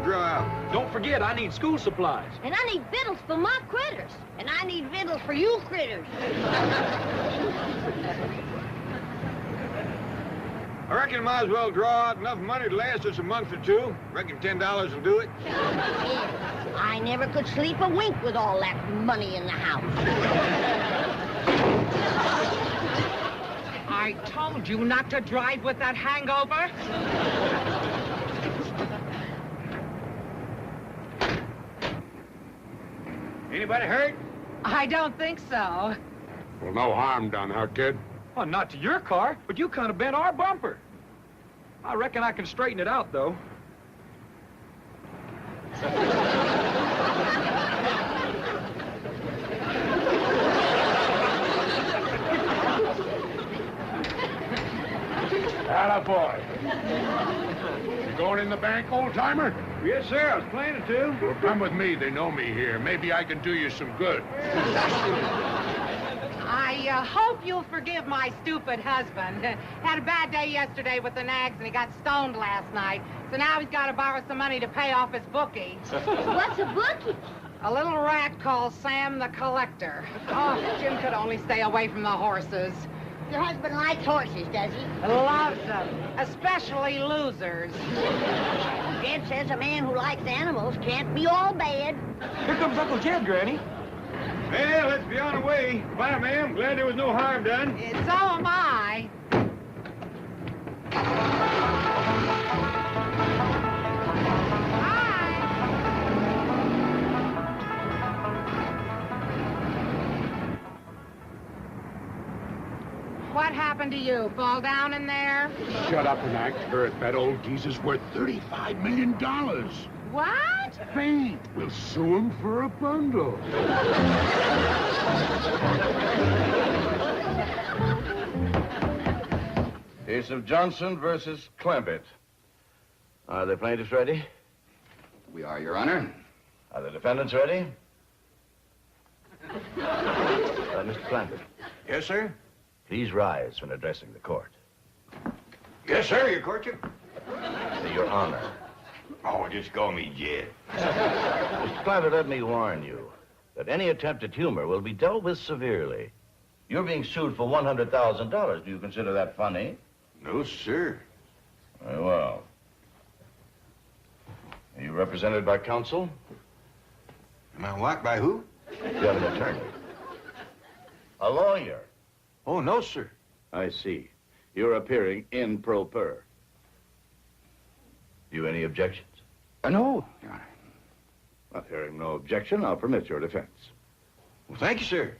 draw out. Don't forget, I need school supplies. And I need victuals for my critters. And I need victuals for you critters. I reckon I might as well draw out enough money to last us a month or two. Reckon $10 will do it. Yeah, I never could sleep a wink with all that money in the house. I told you not to drive with that hangover. Anybody hurt? I don't think so. Well, no harm done, huh, kid? Well, not to your car, but you kind of bent our bumper. I reckon I can straighten it out, though. Attaboy. You going in the bank, old-timer? Yes, sir. I was planning to. Well, come with me. They know me here. Maybe I can do you some good. I hope you'll forgive my stupid husband. Had a bad day yesterday with the nags, and he got stoned last night. So now he's got to borrow some money to pay off his bookie. What's a bookie? A little rat called Sam the Collector. Oh, Jim could only stay away from the horses. Your husband likes horses, does he? Loves them, especially losers. Jed says a man who likes animals can't be all bad. Here comes Uncle Jed, Granny. Well, let's be on our way. Bye, ma'am. Glad there was no harm done. So am I. What happened to you? Fall down in there? Shut up and act hurt. That old geezer's worth $35 million. What? Fate. We'll sue him for a bundle. Case of Johnson versus Clampetts. Are the plaintiffs ready? We are, Your Honor. Are the defendants ready? Mr. Clampett. Yes, sir. Please rise when addressing the court. Yes, sir, your courtship. Your Honor. Oh, just call me Jed. Mr. Clampett, let me warn you that any attempt at humor will be dealt with severely. You're being sued for $100,000. Do you consider that funny? No, sir. Very well. Are you represented by counsel? Am I what? By who? You have an attorney. A lawyer. Oh, no, sir. I see. You're appearing in pro per. You any objections? No, Your Honor. Well, hearing no objection, I'll permit your defense. Well, thank you, sir.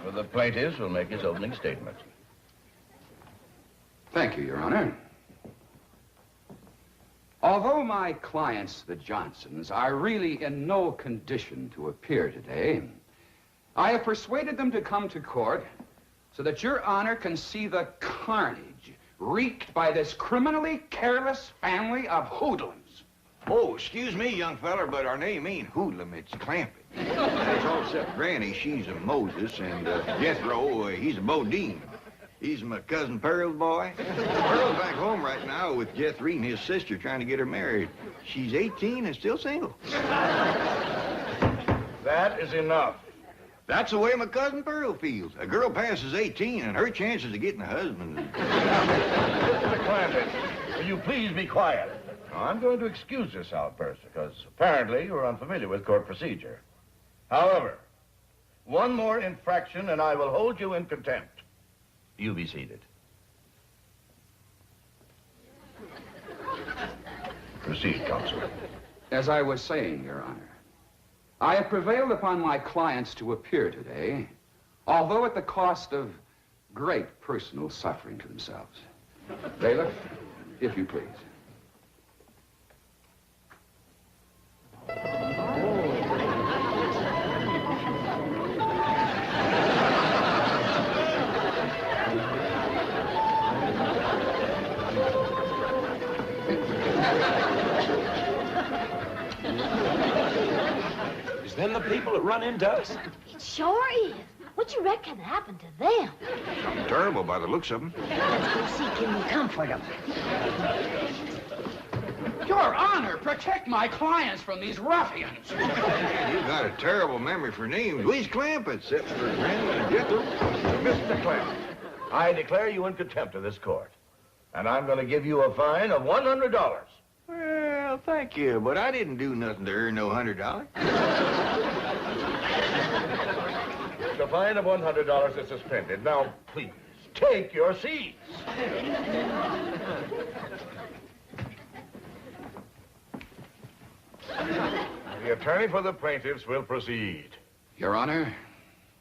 For the plaintiffs will make his opening statement. Thank you, Your Honor. Although my clients, the Johnsons, are really in no condition to appear today, I have persuaded them to come to court so that Your Honor can see the carnage wreaked by this criminally careless family of hoodlums. Oh, excuse me, young feller, but our name ain't Hoodlum, it's Clampett. That's all except Granny, she's a Moses, and Jethro, he's a Bodine. He's my cousin Pearl's boy. Pearl's back home right now with Jethro and his sister trying to get her married. She's 18 and still single. That is enough. That's the way my cousin Pearl feels. A girl passes 18 and her chances of getting a husband. Mr. Clampett, will you please be quiet? Now, I'm going to excuse this outburst because apparently you're unfamiliar with court procedure. However, one more infraction and I will hold you in contempt. You be seated. Proceed, counsel. As I was saying, Your Honor, I have prevailed upon my clients to appear today, although at the cost of great personal suffering to themselves. Bailiff, if you please. Is them the people that run into us? It sure is. What you reckon happened to them? Something terrible by the looks of them. Let's go see, can we comfort them? Your Honor, protect my clients from these ruffians. Man, you got a terrible memory for names. We's Clampetts, except for Granny and Jethro. Mr. Clampett, I declare you in contempt of this court. And I'm going to give you a fine of $100. Well, thank you, but I didn't do nothing to earn no $100. The fine of $100 is suspended. Now, please, take your seats. The attorney for the plaintiffs will proceed. Your Honor,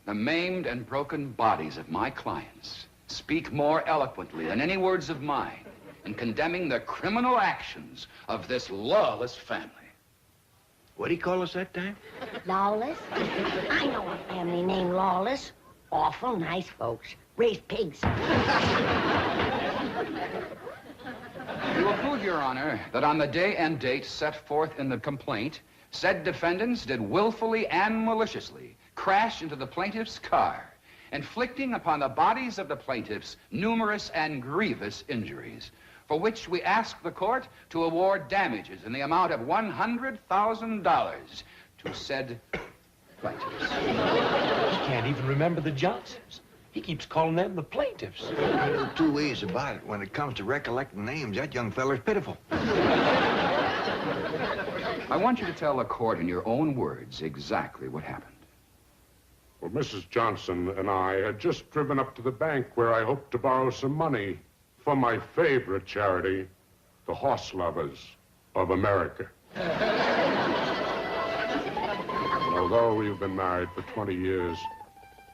the maimed and broken bodies of my clients speak more eloquently than any words of mine in condemning the criminal actions of this lawless family. What'd he call us that time? Lawless? I know a family named Lawless. Awful nice folks. Raise pigs. We will prove, Your Honor, that on the day and date set forth in the complaint, said defendants did willfully and maliciously crash into the plaintiff's car, inflicting upon the bodies of the plaintiffs numerous and grievous injuries, for which we ask the court to award damages in the amount of $100,000 to said plaintiffs. He can't even remember the Johnsons. He keeps calling them the plaintiffs. There are two ways about it. When it comes to recollecting names, that young feller's pitiful. I want you to tell the court in your own words exactly what happened. Well, Mrs. Johnson and I had just driven up to the bank where I hoped to borrow some money for my favorite charity, the Horse Lovers of America. And although we've been married for 20 years,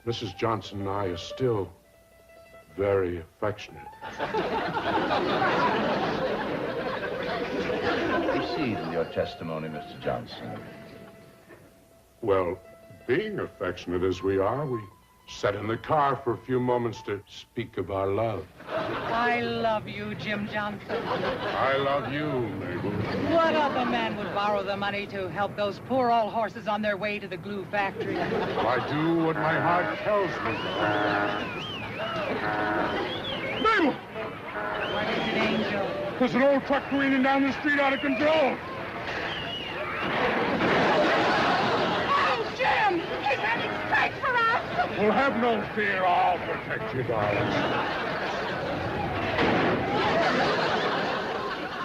Mrs. Johnson and I are still very affectionate. Proceed with your testimony, Mr. Johnson. Well, being affectionate as we are, we sat in the car for a few moments to speak of our love. I love you, Jim Johnson. I love you, Mabel. What other man would borrow the money to help those poor old horses on their way to the glue factory? Well, I do what my heart tells me. Mabel! What is it, Angel? There's an old truck careening down the street out of control. Oh, Jim! He's heading straight for us! Well, have no fear. I'll protect you, darling.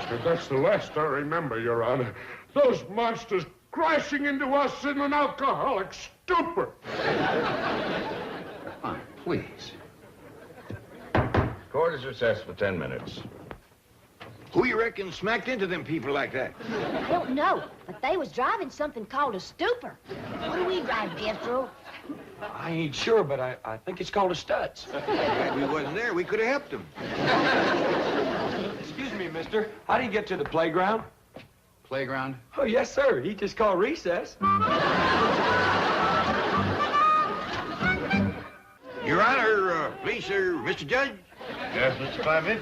But that's the last I remember, Your Honor. Those monsters crashing into us in an alcoholic stupor. Oh, please. Court is recessed for 10 minutes. Who you reckon smacked into them people like that? I don't know, but they was driving something called a stupor. What do we drive, Jethro? I ain't sure, but I think it's called a Stutz. Glad we wasn't there. We could have helped them. Excuse me, mister. How do you get to the playground? Playground? Oh, yes, sir. He just called recess. Your Honor, please, sir, Mr. Judge. Yes, Mr. Clampett?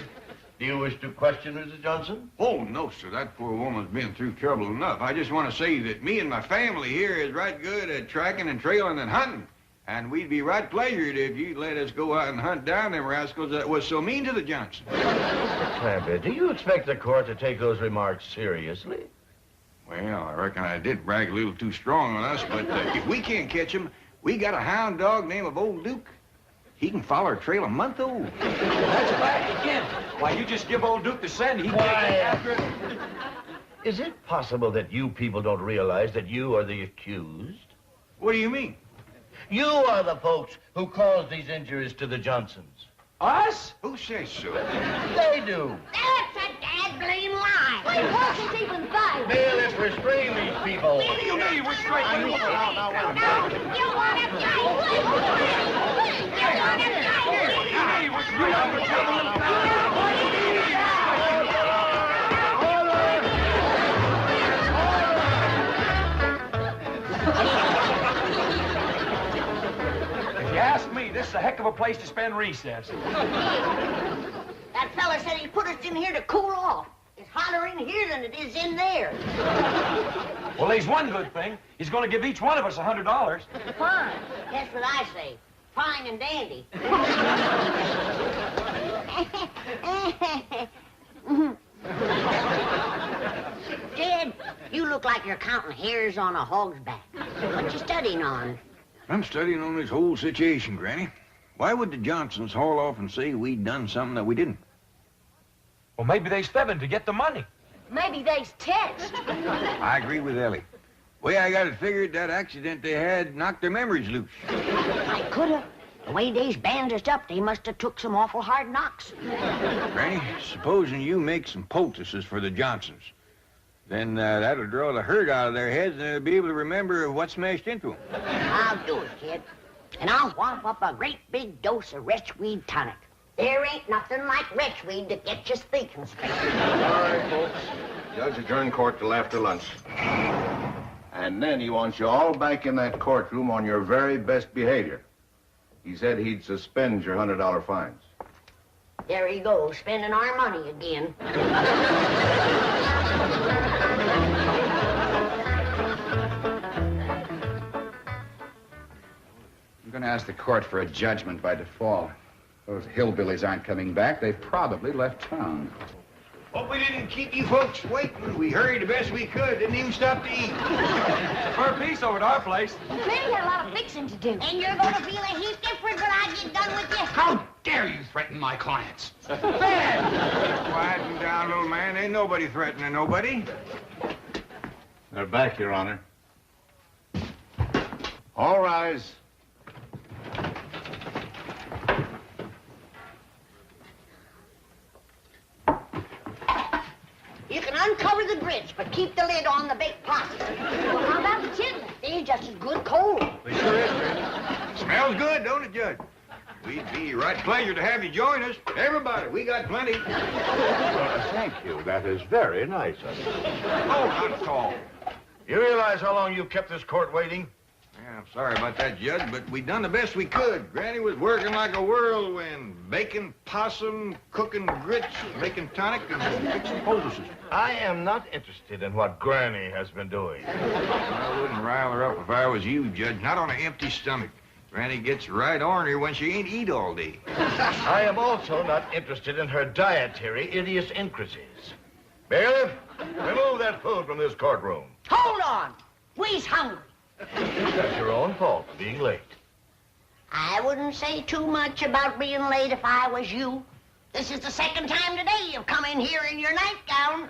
Do you wish to question Mrs. Johnson? Oh, no, sir. That poor woman's been through trouble enough. I just want to say that me and my family here is right good at tracking and trailing and hunting. And we'd be right pleasured if you'd let us go out and hunt down them rascals that was so mean to the Johnsons. Mr. Clampett, do you expect the court to take those remarks seriously? Well, I reckon I did brag a little too strong on us, but if we can't catch him, we got a hound dog named of Old Duke. He can follow our trail a month old. That's back again. Why, you just give old Duke the scent, he can't get after it. Is it possible that you people don't realize that you are the accused? What do you mean? You are the folks who caused these injuries to the Johnsons. Us? Who says so? They do. That's a dad-blame lie! What horses even fight? Bailiff, restrain these people. What do you mean? We're straight No, you want to die! Hey, we're straight out of trouble. If you ask me, this is a heck of a place to spend recess. That fella said he put us in here to cool off. It's hotter in here than it is in there. Well, there's one good thing. He's going to give each one of us $100. Fine. That's what I say. Fine and dandy. You look like you're counting hairs on a hog's back. What you studying on? I'm studying on this whole situation, Granny. Why would the Johnsons haul off and say we'd done something that we didn't? Well, maybe they's fibbing to get the money. Maybe they's text. I agree with Ellie. Way I got it figured, that accident they had knocked their memories loose. I coulda. The way they's bandaged up, they must have took some awful hard knocks. Granny, supposing you make some poultices for the Johnsons, then that'll draw the hurt out of their heads and they'll be able to remember what smashed into them. I'll do it, kid. And I'll whop up a great big dose of retchweed tonic. There ain't nothing like retchweed to get you thinking straight. All right, folks. Judge adjourned court till after lunch. And then he wants you all back in that courtroom on your very best behavior. He said he'd suspend your $100 fines. There he goes, spending our money again. I'm going to ask the court for a judgment by default. Those hillbillies aren't coming back. They've probably left town. Hope we didn't keep you folks waiting. We hurried the best we could. Didn't even stop to eat. For a piece over at our place. Clearly got a lot of fixing to do. And you're going to feel a heap different when I get done with you. How dare you threaten my clients? Quieten down, little man. Ain't nobody threatening nobody. They're back, Your Honor. All rise. You can uncover the grits, but keep the lid on the baked pasta. Well, how about the chitlins? They're just as good cold. They sure is, Granny. Smells good, don't it, Judge? We'd be right pleasure to have you join us. Everybody, we got plenty. Thank you. That is very nice of you. Oh, not at all. You realize how long you've kept this court waiting? Yeah, I'm sorry about that, Judge, but we done the best we could. Granny was working like a whirlwind, baking possum, cooking grits, making tonic, and fixing poultices. I am not interested in what Granny has been doing. I wouldn't rile her up if I was you, Judge. Not on an empty stomach. Granny gets right ornery when she ain't eat all day. I am also not interested in her dietary idiosyncrasies. Bailiff, remove that food from this courtroom. Hold on. We's hungry. That's your own fault for being late. I wouldn't say too much about being late if I was you. This is the second time today you've come in here in your nightgown.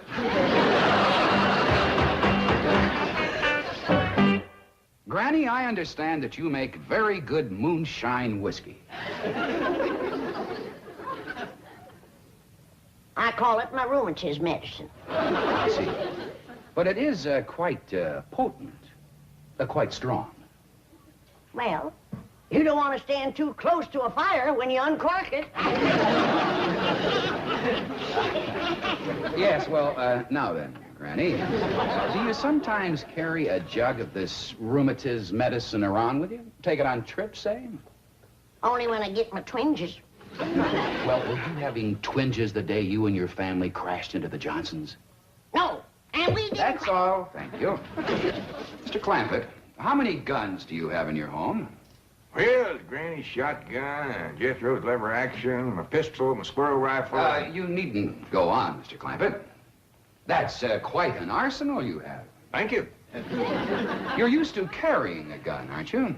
Granny, I understand that you make very good moonshine whiskey. I call it my rheumatism medicine. I see. But it is quite potent, quite strong. Well, you don't want to stand too close to a fire when you uncork it. Yes, well, now then, Granny, do you sometimes carry a jug of this rheumatism medicine around with you? Take it on trips, say? Only when I get my twinges. Well, were you having twinges the day you and your family crashed into the Johnsons? No, and we didn't. That's all, thank you. Mr. Clampett, how many guns do you have in your home? Well, Granny's shotgun, Jethro's lever action, my pistol, my squirrel rifle. You needn't go on, Mr. Clampett. That's quite an arsenal you have. Thank you. You're used to carrying a gun, aren't you?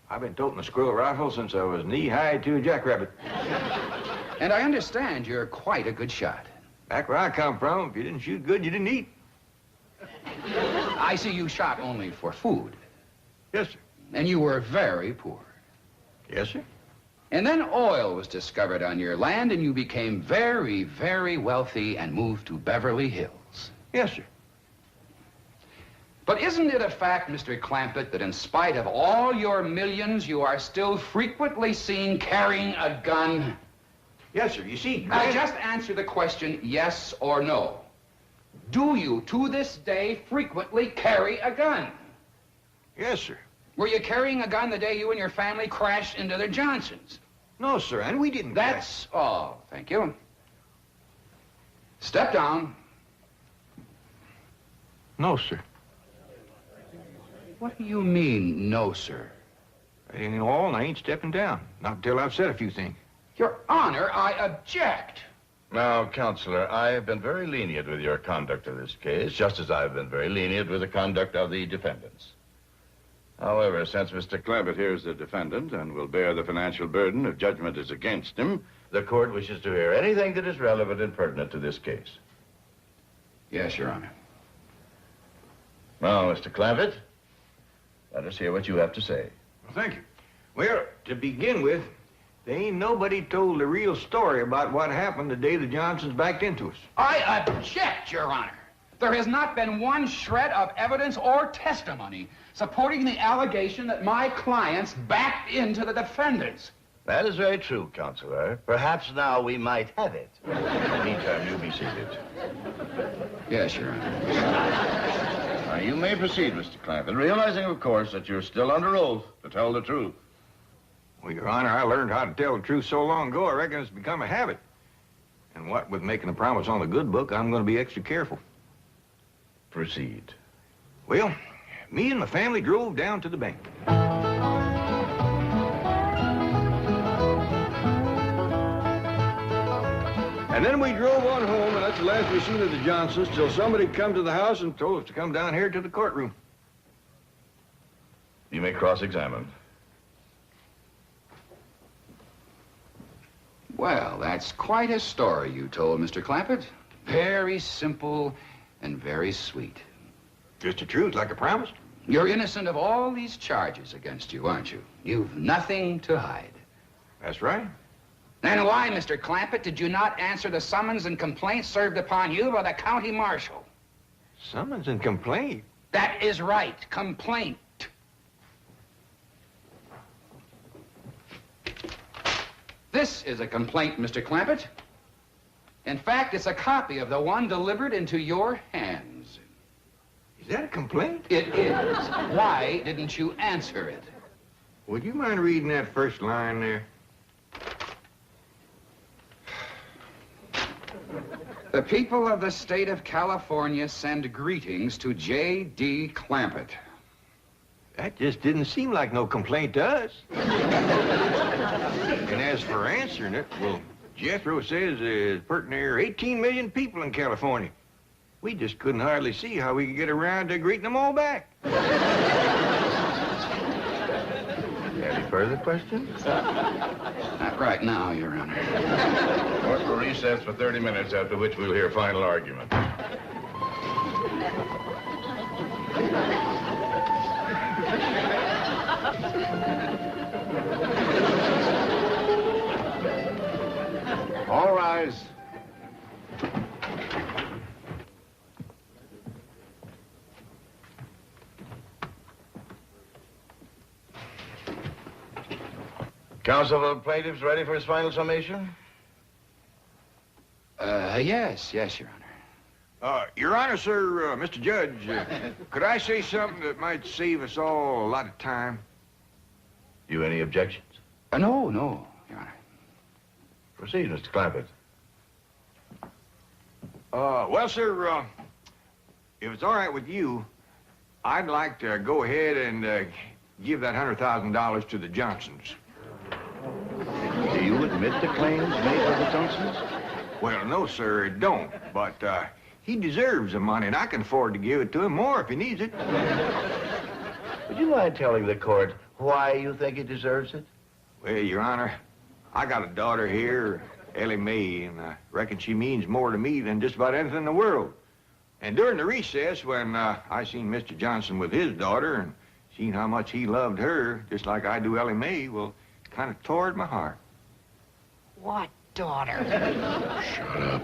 I've been toting a squirrel rifle since I was knee-high to a jackrabbit. And I understand you're quite a good shot. Back where I come from, if you didn't shoot good, you didn't eat. I see you shot only for food. Yes, sir. And you were very poor. Yes, sir. And then oil was discovered on your land, and you became very, very wealthy and moved to Beverly Hills. Yes, sir. But isn't it a fact, Mr. Clampett, that in spite of all your millions, you are still frequently seen carrying a gun? Yes, sir. You see, Now, just answer the question, yes or no. Do you, to this day, frequently carry a gun? Yes, sir. Were you carrying a gun the day you and your family crashed into the Johnsons? No, sir, and we didn't. That's all. Thank you. Step down. No, sir. What do you mean, no, sir? I ain't all, and I ain't stepping down. Not until I've said a few things. Your Honor, I object. Now, Counselor, I have been very lenient with your conduct of this case, just as I've been very lenient with the conduct of the defendants. However, since Mr. Clampett here is the defendant and will bear the financial burden if judgment is against him, the court wishes to hear anything that is relevant and pertinent to this case. Yes, Your Honor. Now, Mr. Clampett, let us hear what you have to say. Well, thank you. Well, to begin with, there ain't nobody told the real story about what happened the day the Johnsons backed into us. I object, Your Honor. There has not been one shred of evidence or testimony supporting the allegation that my clients backed into the defendants. That is very true, Counselor. Perhaps now we might have it. In the meantime, you be seated. Yes, Your Honor. Now, you may proceed, Mr. Clampett, realizing, of course, that you're still under oath to tell the truth. Well, Your Honor, I learned how to tell the truth so long ago, I reckon it's become a habit. And what with making a promise on the good book, I'm going to be extra careful. Proceed. Well, me and my family drove down to the bank. And then we drove on home, and that's the last we seen of the Johnsons till somebody come to the house and told us to come down here to the courtroom. You may cross-examine. Well, that's quite a story you told, Mr. Clampett. Very simple and very sweet. Just the truth, like I promised. You're innocent of all these charges against you, aren't you? You've nothing to hide. That's right. Then why, Mr. Clampett, did you not answer the summons and complaint served upon you by the county marshal? Summons and complaint? That is right, complaint. This is a complaint, Mr. Clampett. In fact, it's a copy of the one delivered into your hands. Is that a complaint? It is. Why didn't you answer it? Would you mind reading that first line there? The people of the state of California send greetings to J.D. Clampett. That just didn't seem like no complaint to us. And as for answering it, well, Jethro says there's pert near 18 million people in California. We just couldn't hardly see how we could get around to greeting them all back. Any further questions? Not right now, Your Honor. Court will recess for 30 minutes, after which we'll hear final argument. All rise. Counsel for the plaintiffs ready for his final summation? Yes, Your Honor. Your Honor, sir, Mr. Judge, could I say something that might save us all a lot of time? You any objections? No, Your Honor. Proceed, Mr. Clampett. Well, sir, if it's all right with you, I'd like to go ahead and give that $100,000 to the Johnsons. Do you admit the claims made by the Johnsons? Well, no, sir, it don't. But he deserves the money, and I can afford to give it to him more if he needs it. Would you mind telling the court why you think he deserves it? Well, Your Honor, I got a daughter here, Ellie Mae, and I reckon she means more to me than just about anything in the world. And during the recess, when I seen Mr. Johnson with his daughter and seen how much he loved her, just like I do Ellie Mae, well, it kind of tore at my heart. What daughter? Shut up.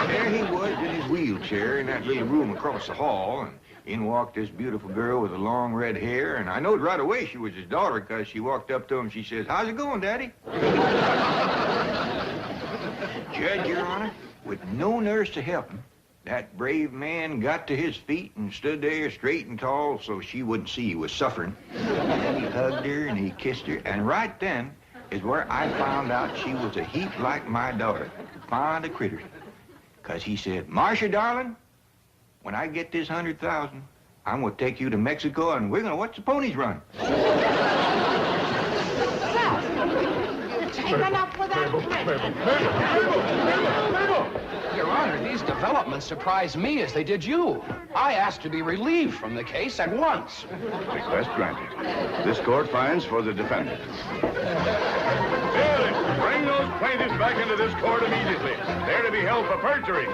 There he was in his wheelchair in that little room across the hall, and in walked this beautiful girl with the long red hair, and I knowed right away she was his daughter because she walked up to him and she says, "How's it going, Daddy?" Judge, Your Honor, with no nurse to help him, that brave man got to his feet and stood there straight and tall so she wouldn't see he was suffering. And he hugged her and he kissed her, and right then is where I found out she was a heap like my daughter, fond of critters. Because he said, "Marcia, darling, when I get this 100,000, I'm going to take you to Mexico and we're going to watch the ponies run." You've taken up with that. developments surprised me as they did you. I asked to be relieved from the case at once. Request granted. This court finds for the defendant. Bailiff, bring those plaintiffs back into this court immediately. They're to be held for perjury.